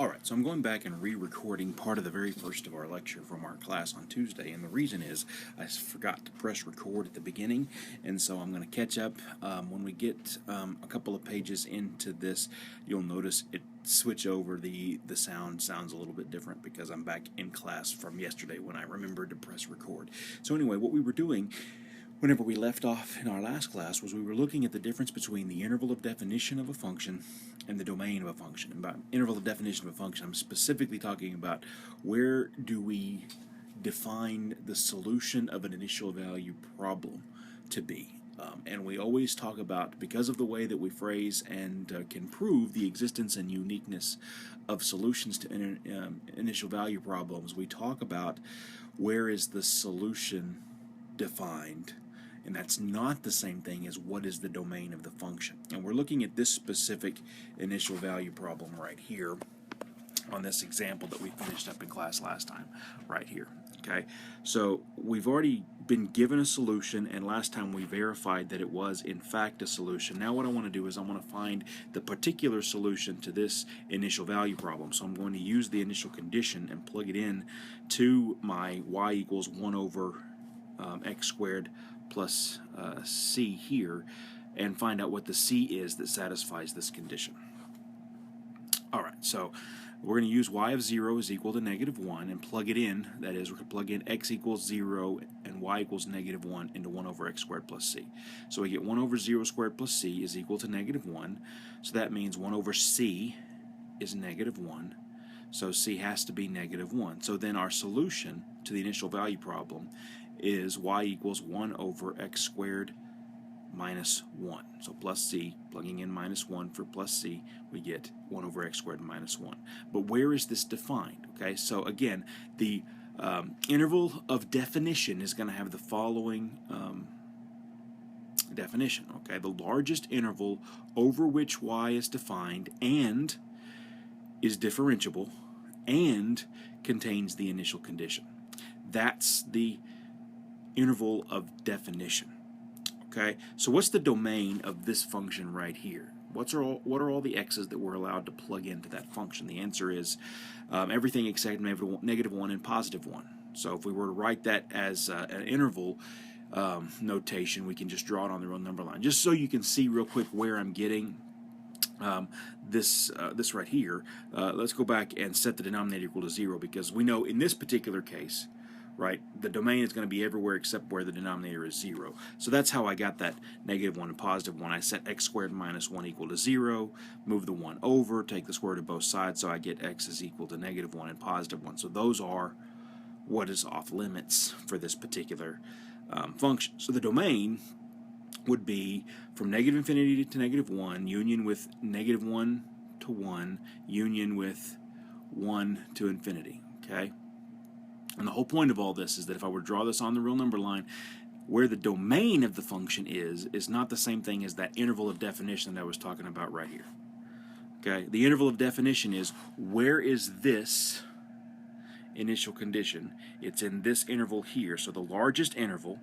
Alright, so I'm going back and re-recording part of the very first of our lecture from our class on Tuesday, and the reason is I forgot to press record at the beginning, and so I'm going to catch up. When we get a couple of pages into this, you'll notice it switch over. The sound sounds a little bit different because I'm back in class from yesterday when I remembered to press record. So anyway, what we were doing whenever we left off in our last class was we were looking at the difference between the interval of definition of a function and the domain of a function. And by interval of definition of a function, I'm specifically talking about where do we define the solution of an initial value problem to be. And we always talk about, because of the way that we phrase and can prove the existence and uniqueness of solutions to initial value problems, we talk about where is the solution defined. And that's not the same thing as what is the domain of the function. And we're looking at this specific initial value problem right here on this example that we finished up in class last time, right here. Okay, so we've already been given a solution, and last time we verified that it was in fact a solution. Now what I want to do is I want to find the particular solution to this initial value problem. So I'm going to use the initial condition and plug it in to my y equals 1 over x squared plus c here, and find out what the c is that satisfies this condition. Alright, so we're going to use y of 0 is equal to -1 and plug it in. That is, we're going to plug in x equals 0 and y equals -1 into 1 over x squared plus c. So we get 1 over 0 squared plus c is equal to -1. So that means 1 over c is -1. So c has to be -1. So then our solution to the initial value problem is y equals 1 over x squared minus 1. So plus c, plugging in -1 for plus c, we get 1 over x squared minus 1. But where is this defined? Okay, so again, the interval of definition is going to have the following definition. Okay, the largest interval over which y is defined and is differentiable and contains the initial condition. That's the interval of definition. Okay, so what's the domain of this function right here? What are all the x's that we're allowed to plug into that function? The answer is everything except -1 and +1. So if we were to write that as an interval notation, we can just draw it on the real number line. Just so you can see real quick where I'm getting this right here. Let's go back and set the denominator equal to 0, because we know in this particular case, right, the domain is going to be everywhere except where the denominator is 0. So that's how I got that -1 and +1. I set x squared minus 1 equal to 0, move the 1 over, take the square root of both sides, so I get x is equal to -1 and +1. So those are what is off limits for this particular function. So the domain would be from -infinity to -1, union with -1 to 1, union with 1 to infinity. Okay? And the whole point of all this is that if I were to draw this on the real number line, where the domain of the function is not the same thing as that interval of definition that I was talking about right here. Okay? The interval of definition is, where is this initial condition? It's in this interval here. So the largest interval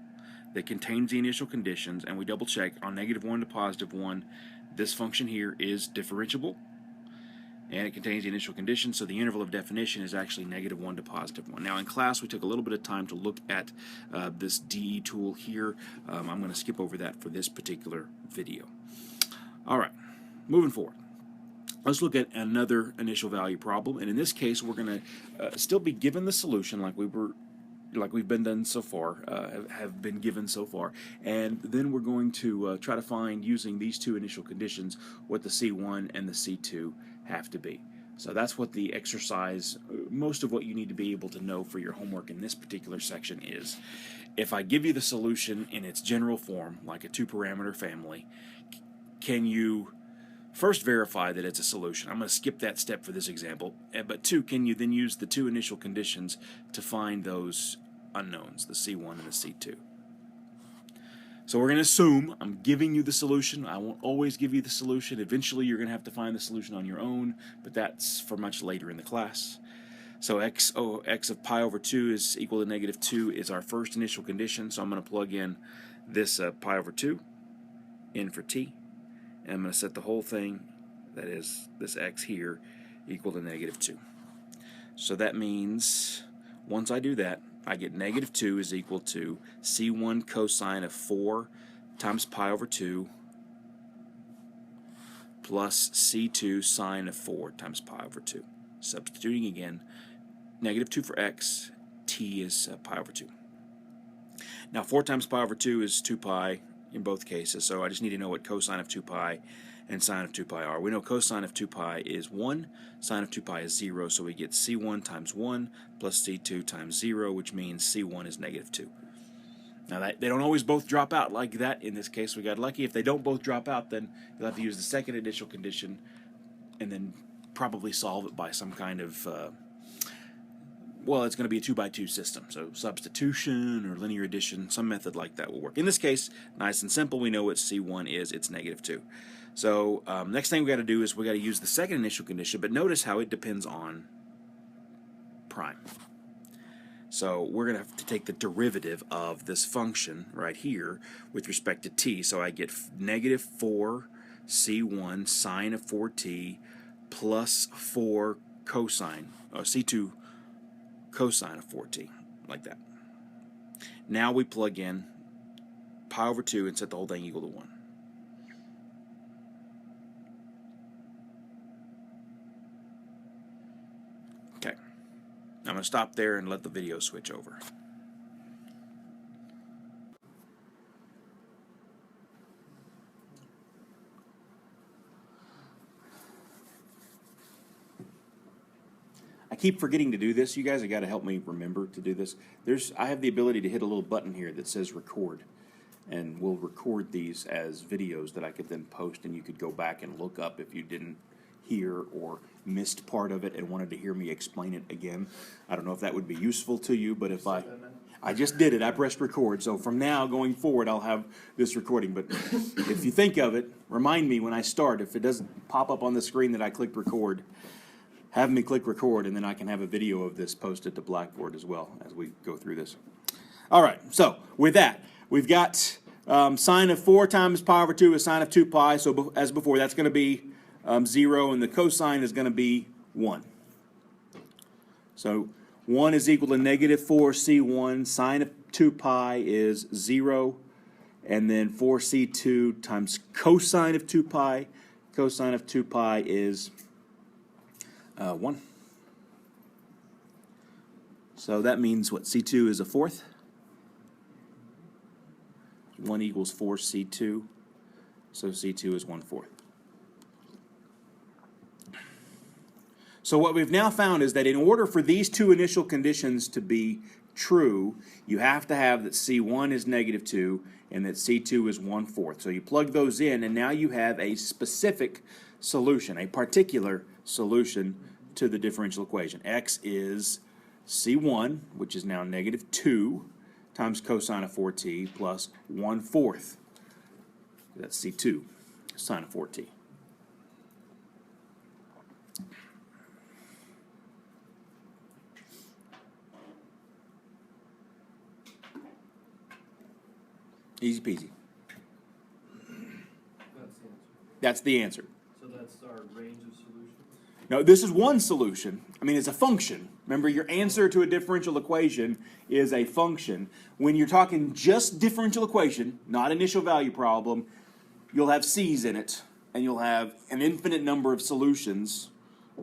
that contains the initial conditions, and we double check on -1 to +1, this function here is differentiable, and it contains the initial condition, so the interval of definition is actually -1 to +1. Now in class we took a little bit of time to look at this DE tool here. I'm going to skip over that for this particular video. Alright, moving forward. Let's look at another initial value problem, and in this case we're going to still be given the solution like we've been done so far, have been given so far, and then we're going to try to find, using these two initial conditions, what the C1 and the C2 have to be. So that's what the exercise, most of what you need to be able to know for your homework in this particular section is. If I give you the solution in its general form, like a 2-parameter family, can you first verify that it's a solution? I'm going to skip that step for this example. But 2, can you then use the two initial conditions to find those unknowns, the C1 and the C2? So we're going to assume I'm giving you the solution. I won't always give you the solution. Eventually you're going to have to find the solution on your own, but that's for much later in the class. So x of pi over 2 is equal to -2 is our first initial condition. So I'm going to plug in this pi over 2 in for t, and I'm going to set the whole thing, that is this x here, equal to negative 2. So that means once I do that, I get negative 2 is equal to C1 cosine of 4 times pi over 2 plus C2 sine of 4 times pi over 2. Substituting again, negative 2 for x, t is pi over 2. Now 4 times pi over 2 is 2 pi in both cases, so I just need to know what cosine of 2 pi and sine of 2 pi are. We know cosine of 2 pi is 1, sine of 2 pi is 0, so we get C1 times 1 plus C2 times 0, which means C1 is negative 2. Now, they don't always both drop out like that. In this case, we got lucky. If they don't both drop out, then you'll have to use the second initial condition and then probably solve it by some kind of, well, it's going to be a 2-by-2 system. So substitution or linear addition, some method like that will work. In this case, nice and simple. We know what C1 is. It's negative 2. So next thing we got to do is we got to use the second initial condition, but notice how it depends on prime. So we're going to have to take the derivative of this function right here with respect to t. So I get negative 4 c1 sine of 4t plus 4 cosine, or c2 cosine of 4t, like that. Now we plug in pi over 2 and set the whole thing equal to 1. Okay. I'm going to stop there and let the video switch over. I keep forgetting to do this. You guys have got to help me remember to do this. I have the ability to hit a little button here that says record, and we'll record these as videos that I could then post, and you could go back and look up if you didn't hear or missed part of it and wanted to hear me explain it again. I don't know if that would be useful to you, but if I just did it, I pressed record, so from now going forward I'll have this recording. But if you think of it, remind me when I start. If it doesn't pop up on the screen that I clicked record, have me click record, and then I can have a video of this posted to Blackboard as well as we go through this. All right, so with that, we've got sine of 4 times pi over 2 is sine of 2 pi, so as before, that's going to be 0, and the cosine is going to be 1. So 1 is equal to negative 4c1, sine of 2 pi is 0, and then 4c2 times cosine of 2 pi. Cosine of 2 pi is 1. So that means what? C2 is a fourth. 1 equals 4c2, so C2 is 1/4. So what we've now found is that in order for these two initial conditions to be true, you have to have that C1 is negative 2 and that C2 is 1/4. So you plug those in, and now you have a specific solution, a particular solution to the differential equation. X is C1, which is now negative 2 times cosine of 4t plus 1/4. That's C2, sine of 4t. Easy peasy. That's the answer. So that's our range of solutions? No, this is one solution. I mean, it's a function. Remember, your answer to a differential equation is a function. When you're talking just differential equation, not initial value problem, you'll have c's in it, and you'll have an infinite number of solutions.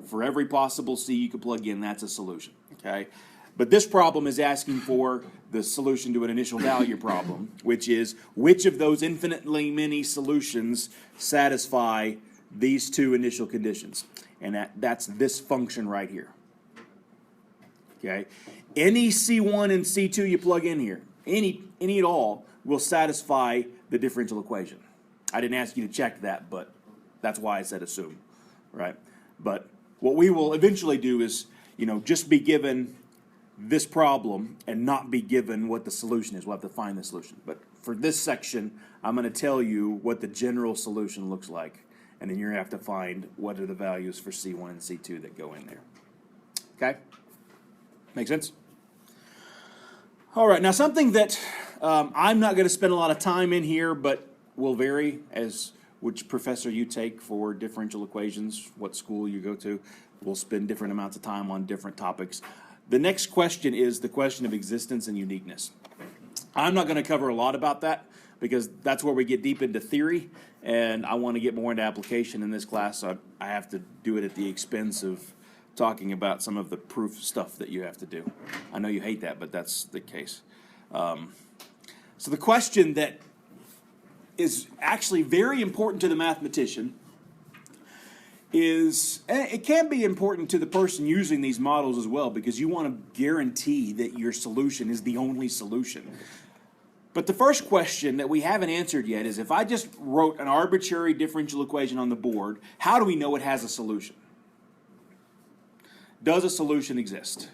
For every possible c you could plug in, that's a solution. Okay? But this problem is asking for the solution to an initial value problem, which is which of those infinitely many solutions satisfy these two initial conditions. And that's this function right here. Okay? Any C1 and C2 you plug in here, any at all, will satisfy the differential equation. I didn't ask you to check that, but that's why I said assume. Right? But what we will eventually do is, just be given this problem and not be given what the solution is. We'll have to find the solution. But for this section, I'm going to tell you what the general solution looks like, and then you're going to have to find what are the values for C1 and C2 that go in there. Okay? Make sense? All right, now something that I'm not going to spend a lot of time in here, but will vary as which professor you take for differential equations, what school you go to. We'll spend different amounts of time on different topics. The next question is the question of existence and uniqueness. I'm not going to cover a lot about that because that's where we get deep into theory, and I want to get more into application in this class, so I have to do it at the expense of talking about some of the proof stuff that you have to do. I know you hate that, but that's the case. So the question that is actually very important to the mathematician is, and it can be important to the person using these models as well, because you want to guarantee that your solution is the only solution. But the first question that we haven't answered yet is, if I just wrote an arbitrary differential equation on the board, how do we know it has a solution? Does a solution exist?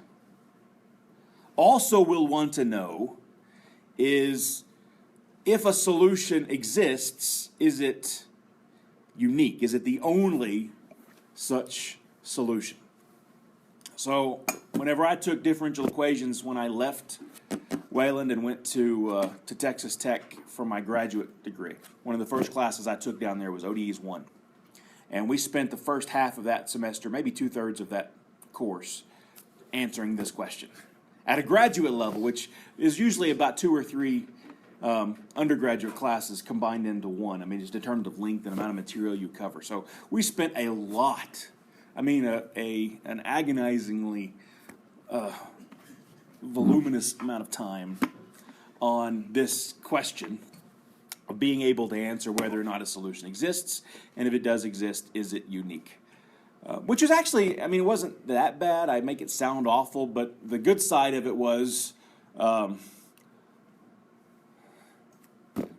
Also, we'll want to know is, if a solution exists, is it unique? Is it the only such solution? So whenever I took differential equations when I left Wayland and went to Texas Tech for my graduate degree, one of the first classes I took down there was ODEs 1. And we spent the first half of that semester, maybe 2/3 of that course, answering this question at a graduate level, which is usually about 2 or 3 undergraduate classes combined into one. I mean, it's determined of length and amount of material you cover. So we spent a lot, I mean, an agonizingly voluminous amount of time on this question of being able to answer whether or not a solution exists, and if it does exist, is it unique? Which is actually, I mean, it wasn't that bad. I make it sound awful, but the good side of it was,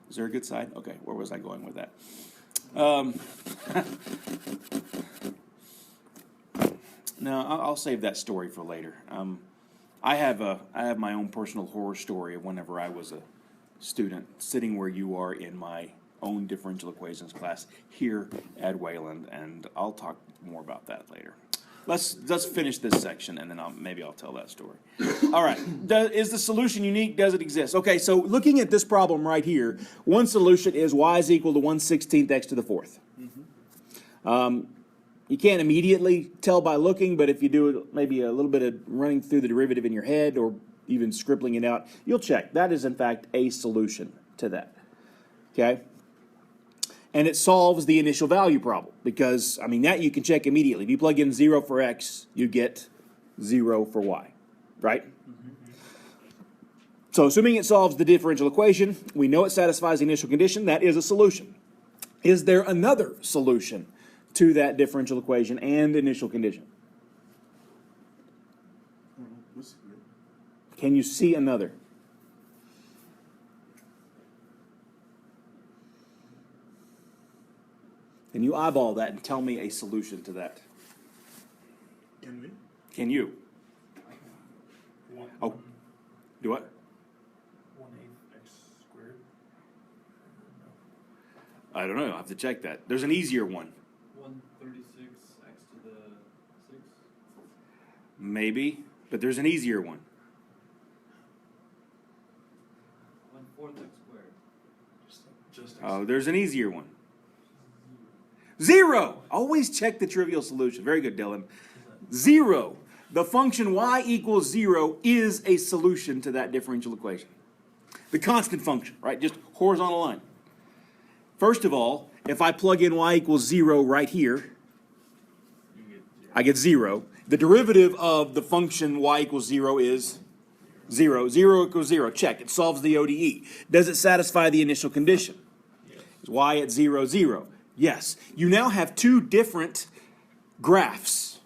is there a good side? Okay, where was I going with that? No, I'll save that story for later. I have my own personal horror story of whenever I was a student sitting where you are in my own differential equations class here at Wayland, and I'll talk more about that later. Let's finish this section, and then maybe I'll tell that story. All right. Is the solution unique? Does it exist? Okay, so looking at this problem right here, one solution is y is equal to 1/16 x to the 4th. You can't immediately tell by looking, but if you do maybe a little bit of running through the derivative in your head or even scribbling it out, you'll check. That is, in fact, a solution to that. Okay? And it solves the initial value problem because, I mean, that you can check immediately. If you plug in 0 for x, you get 0 for y, right? So assuming it solves the differential equation, we know it satisfies the initial condition. That is a solution. Is there another solution to that differential equation and initial condition? Can you see another? Can you eyeball that and tell me a solution to that? Can we? Can you? Oh, do what? 1/8 x squared. I don't know. I'll have to check that. There's an easier one. 136 x to the 6. Maybe, but there's an easier one. 1/4 x squared. Just x. Oh, there's an easier one. 0. Always check the trivial solution. Very good, Dylan. 0. The function y equals 0 is a solution to that differential equation. The constant function, right? Just horizontal line. First of all, if I plug in y equals 0 right here, I get 0. The derivative of the function y equals 0 is 0. 0 equals 0. Check. It solves the ODE. Does it satisfy the initial condition? Yes. Is y at 0, 0? Yes. You now have two different graphs,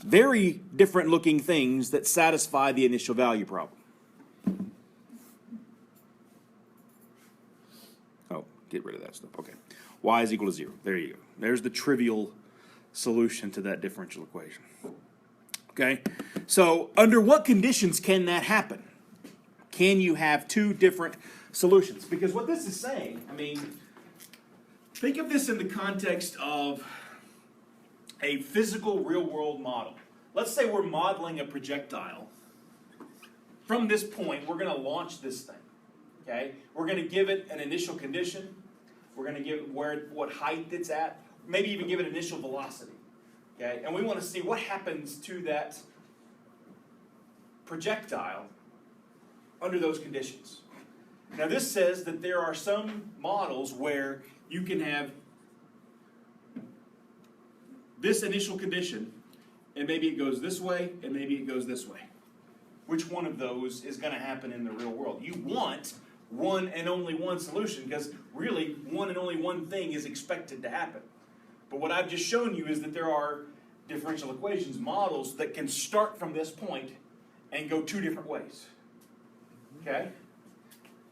very different looking things that satisfy the initial value problem. Oh, get rid of that stuff. Okay. Y is equal to 0. There you go. There's the trivial solution to that differential equation. Okay? So, under what conditions can that happen? Can you have two different solutions? Because what this is saying, I mean, think of this in the context of a physical real-world model. Let's say we're modeling a projectile. From this point, we're going to launch this thing. Okay? We're going to give it an initial condition. We're going to give what height it's at, maybe even give it initial velocity. Okay? And we want to see what happens to that projectile under those conditions. Now this says that there are some models where you can have this initial condition, and maybe it goes this way, and maybe it goes this way. Which one of those is going to happen in the real world? You want one and only one solution, because really one and only one thing is expected to happen. But what I've just shown you is that there are differential equations models that can start from this point and go two different ways. Okay?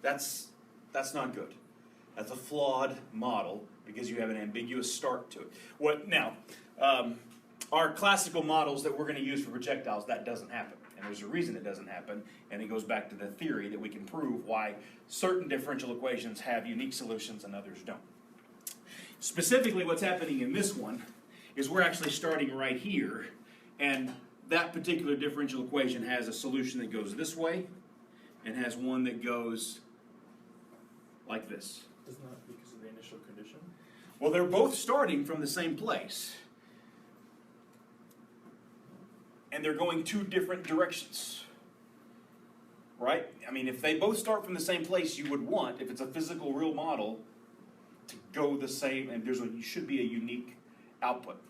That's not good. That's a flawed model because you have an ambiguous start to it. Our classical models that we're going to use for projectiles, that doesn't happen. And there's a reason it doesn't happen, and it goes back to the theory that we can prove why certain differential equations have unique solutions and others don't. Specifically, what's happening in this one is we're actually starting right here, and that particular differential equation has a solution that goes this way and has one that goes like this. Isn't that because of the initial condition? Well, they're both starting from the same place. And they're going two different directions. Right? I mean, if they both start from the same place, you would want, if it's a physical real model, to go the same, and you should be a unique output.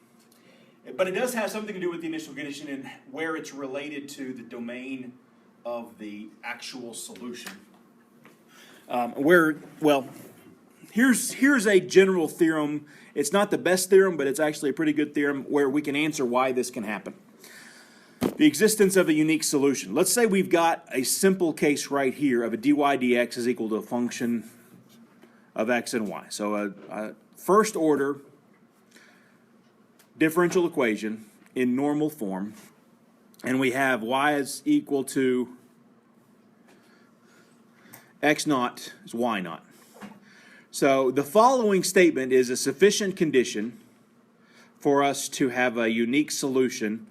But it does have something to do with the initial condition and where it's related to the domain of the actual solution. Here's a general theorem. It's not the best theorem, but it's actually a pretty good theorem where we can answer why this can happen. The existence of a unique solution. Let's say we've got a simple case right here of a dy dx is equal to a function of x and y. So a first order differential equation in normal form, and we have y is equal to x naught is y naught. So the following statement is a sufficient condition for us to have a unique solution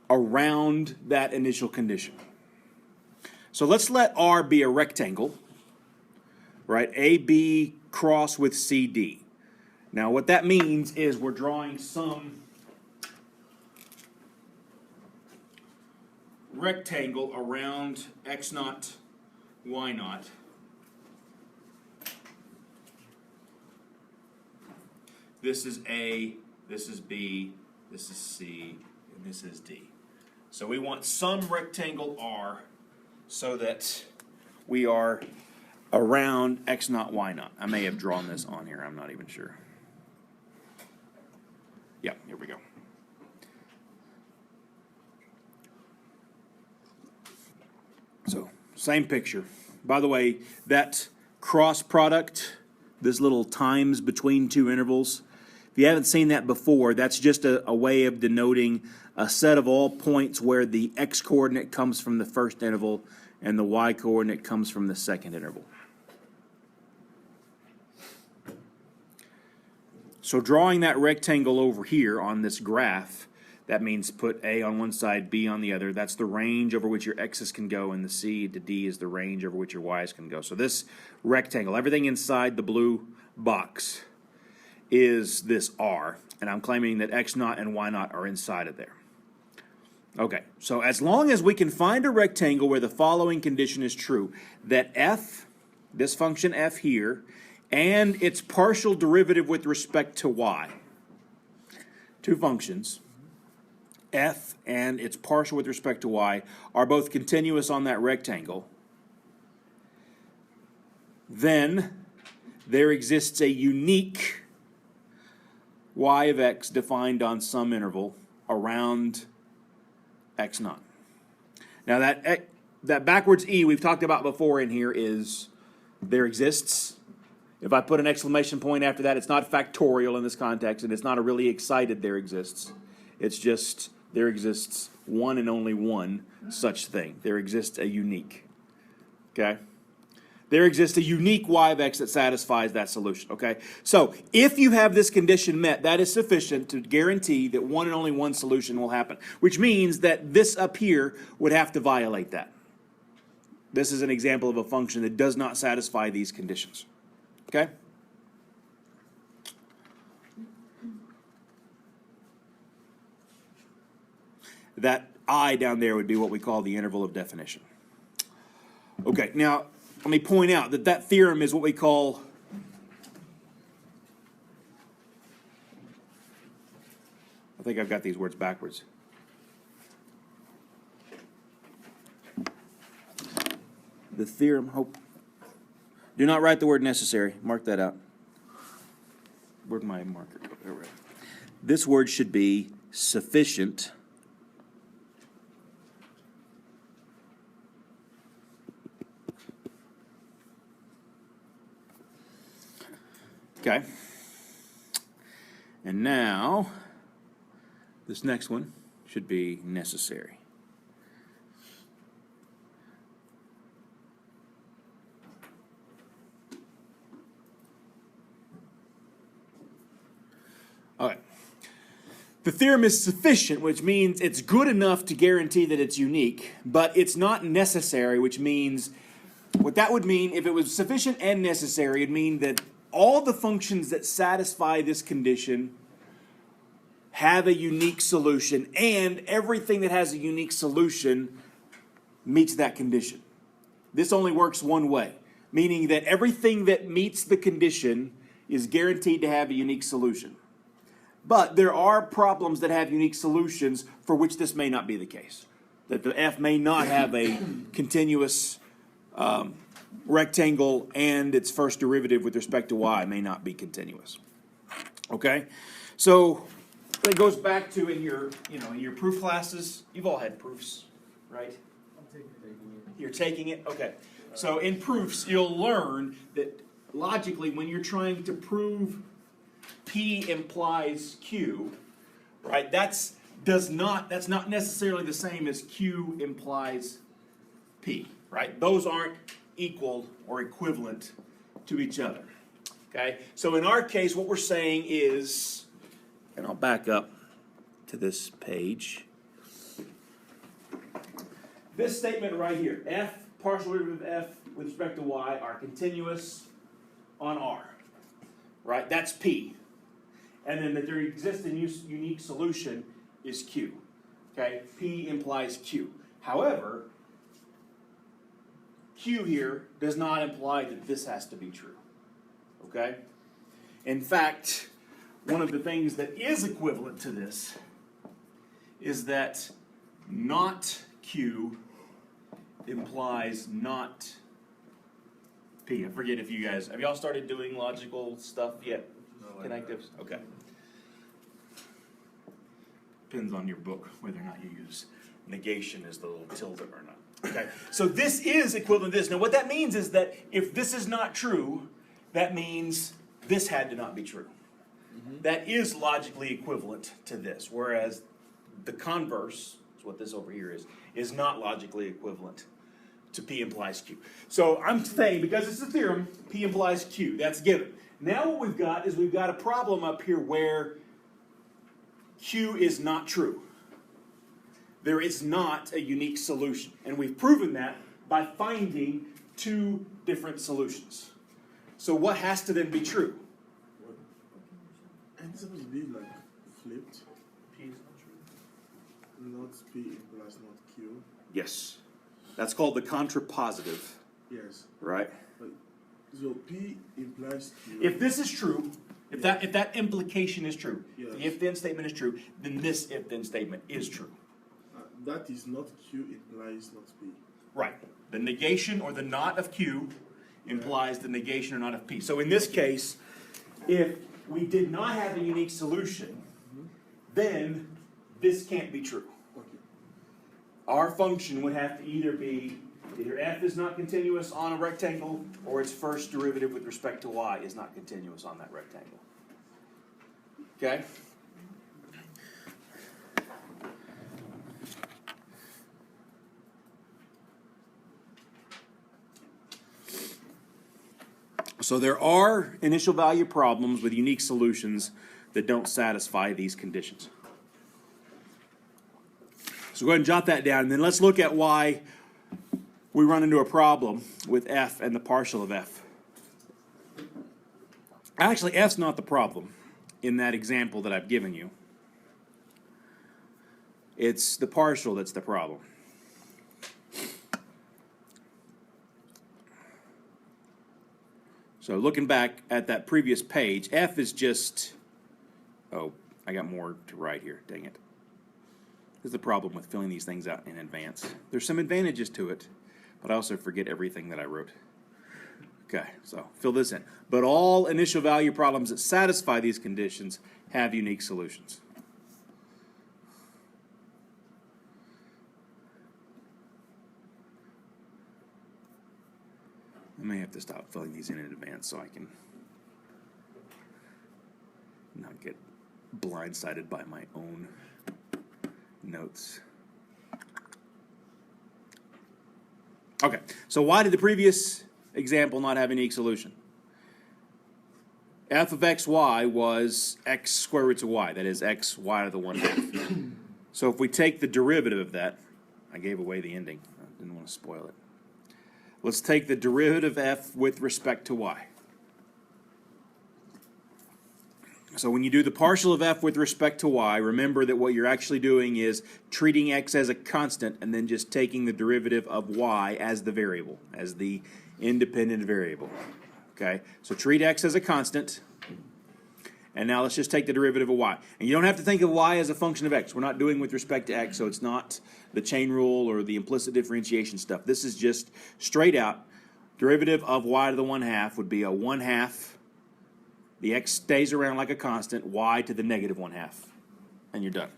around that initial condition. So let's let R be a rectangle, right? AB cross with CD. Now what that means is we're drawing some rectangle around x naught, y naught. This is A, this is B, this is C, and this is D. So we want some rectangle R so that we are around x naught, y naught. I may have drawn this on here, I'm not even sure. Yeah, here we go. So, same picture. By the way, that cross product, this little times between two intervals, if you haven't seen that before, that's just a way of denoting a set of all points where the x-coordinate comes from the first interval and the y-coordinate comes from the second interval. So drawing that rectangle over here on this graph, that means put A on one side, B on the other. That's the range over which your x's can go, and the C to D is the range over which your y's can go. So this rectangle, everything inside the blue box is this R, and I'm claiming that x naught and y naught are inside of there. Okay, so as long as we can find a rectangle where the following condition is true, that f, this function f here, and its partial derivative with respect to y, two functions, f and its partial with respect to y, are both continuous on that rectangle, then there exists a unique y of x defined on some interval around x naught. Now that backwards e we've talked about before in here is there exists. If I put an exclamation point after that, it's not factorial in this context, and it's not a really excited there exists. It's just there exists one and only one such thing. There exists a unique. Okay? There exists a unique y of x that satisfies that solution. Okay? So if you have this condition met, that is sufficient to guarantee that one and only one solution will happen, which means that this up here would have to violate that. This is an example of a function that does not satisfy these conditions. Okay? That I down there would be what we call the interval of definition. Okay, now let me point out that that theorem is what we call I think I've got these words backwards. The theorem, hope. Do not write the word necessary. Mark that out. Where'd my marker go? There we go. This word should be sufficient okay. And now, this next one should be necessary. All right. The theorem is sufficient, which means it's good enough to guarantee that it's unique, but it's not necessary, which means what that would mean, if it was sufficient and necessary, it'd mean that all the functions that satisfy this condition have a unique solution, and everything that has a unique solution meets that condition. This only works one way, meaning that everything that meets the condition is guaranteed to have a unique solution. But there are problems that have unique solutions for which this may not be the case. That the f may not have a continuous rectangle, and its first derivative with respect to y may not be continuous. Okay? So it goes back to in your proof classes, you've all had proofs, right? I'm taking it. You're taking it? Okay. So in proofs, you'll learn that logically when you're trying to prove P implies Q, right? That's not necessarily the same as Q implies P, right? Those aren't equal or equivalent to each other. Okay? So in our case, what we're saying is, and I'll back up to this page. This statement right here, f, partial derivative of f with respect to y are continuous on R, right? That's P. And then that there exists a unique solution is Q. Okay? P implies Q. However, Q here does not imply that this has to be true. Okay? In fact, one of the things that is equivalent to this is that not Q implies not P. I forget if you guys, have y'all started doing logical stuff yet? No, Connectives? Okay. Depends on your book whether or not you use negation as the little tilde or not. Okay. So this is equivalent to this. Now what that means is that if this is not true, that means this had to not be true. That is logically equivalent to this, whereas the converse, is what this over here is not logically equivalent to P implies Q. So I'm saying, because it's a theorem, P implies Q. That's given. Now what we've got is we've got a problem up here where Q is not true. There is not a unique solution. And we've proven that by finding two different solutions. So what has to then be true? And it's supposed to be like flipped. P is not true. Not P implies not Q. Yes. That's called the contrapositive, Yes. right? But, so P implies Q. If this is true, if that implication is true, Yes. the if-then statement is true, then this if-then statement is true. That is not Q implies not P. Right. The negation or the not of Q implies the negation or not of P. So in this case, if we did not have a unique solution, then this can't be true. Okay. Our function would have to either be, either f is not continuous on a rectangle, or its first derivative with respect to y is not continuous on that rectangle. Okay? So there are initial value problems with unique solutions that don't satisfy these conditions. So go ahead and jot that down, and then let's look at why we run into a problem with f and the partial of f. Actually, f's not the problem in that example that I've given you. It's the partial that's the problem. So looking back at that previous page, f is just, oh, I got more to write here, dang it. This is the problem with filling these things out in advance. There's some advantages to it, but I also forget everything that I wrote. Okay, so fill this in. But all initial value problems that satisfy these conditions have unique solutions. I may have to stop filling these in advance so I can not get blindsided by my own notes. Okay, so why did the previous example not have a unique solution? F of xy was x square roots of y, that is x y to the 1/2. So if we take the derivative of that, I gave away the ending, I didn't want to spoil it. Let's take the derivative of f with respect to y. So when you do the partial of f with respect to y, remember that what you're actually doing is treating x as a constant and then just taking the derivative of y as the variable, as the independent variable. Okay, so treat x as a constant, and now let's just take the derivative of y. And you don't have to think of y as a function of x. We're not doing with respect to x, so it's not the chain rule or the implicit differentiation stuff. This is just straight out. Derivative of y to the 1/2 would be a 1/2. The x stays around like a constant, y to the negative 1/2, and you're done.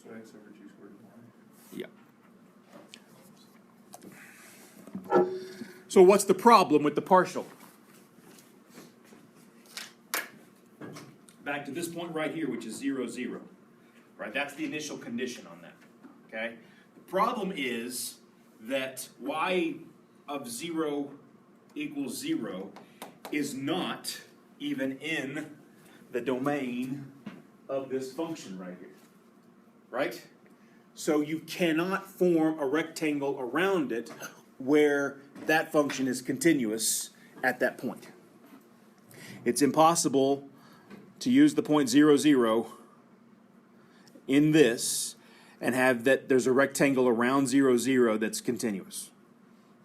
So x over 2 squared y. Yeah. So what's the problem with the partial? Back to this point right here, which is 0, 0. Right, that's the initial condition on that. Okay? The problem is that y of 0 equals 0 is not even in the domain of this function right here. Right? So you cannot form a rectangle around it where that function is continuous at that point. It's impossible to use the point 0, 0 in this and have that there's a rectangle around 0, 0 that's continuous.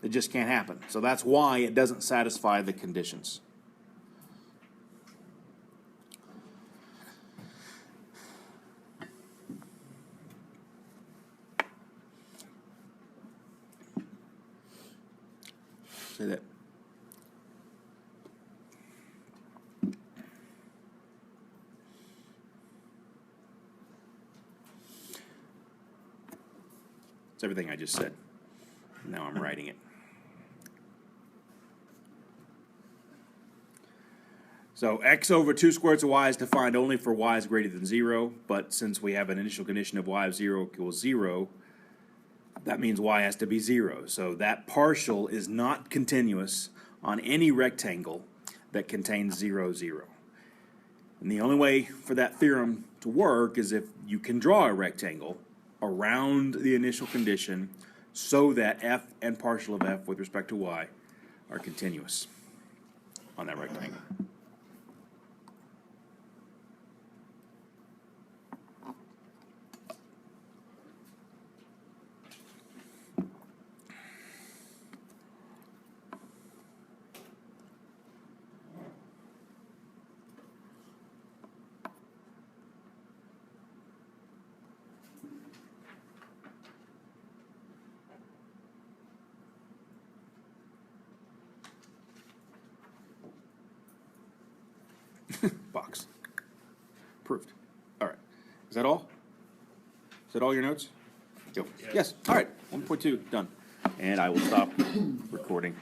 It just can't happen. So that's why it doesn't satisfy the conditions. Say that. It's everything I just said. Now I'm writing it. So x over 2 square roots of y is defined only for y is greater than 0, but since we have an initial condition of y of 0 equals 0, that means y has to be 0. So that partial is not continuous on any rectangle that contains 0, 0. And the only way for that theorem to work is if you can draw a rectangle around the initial condition so that f and partial of f with respect to y are continuous on that rectangle. Box. Approved. All right. Is that all? Is that all your notes? Go. Yes. All right. 1.2 done. And I will stop recording.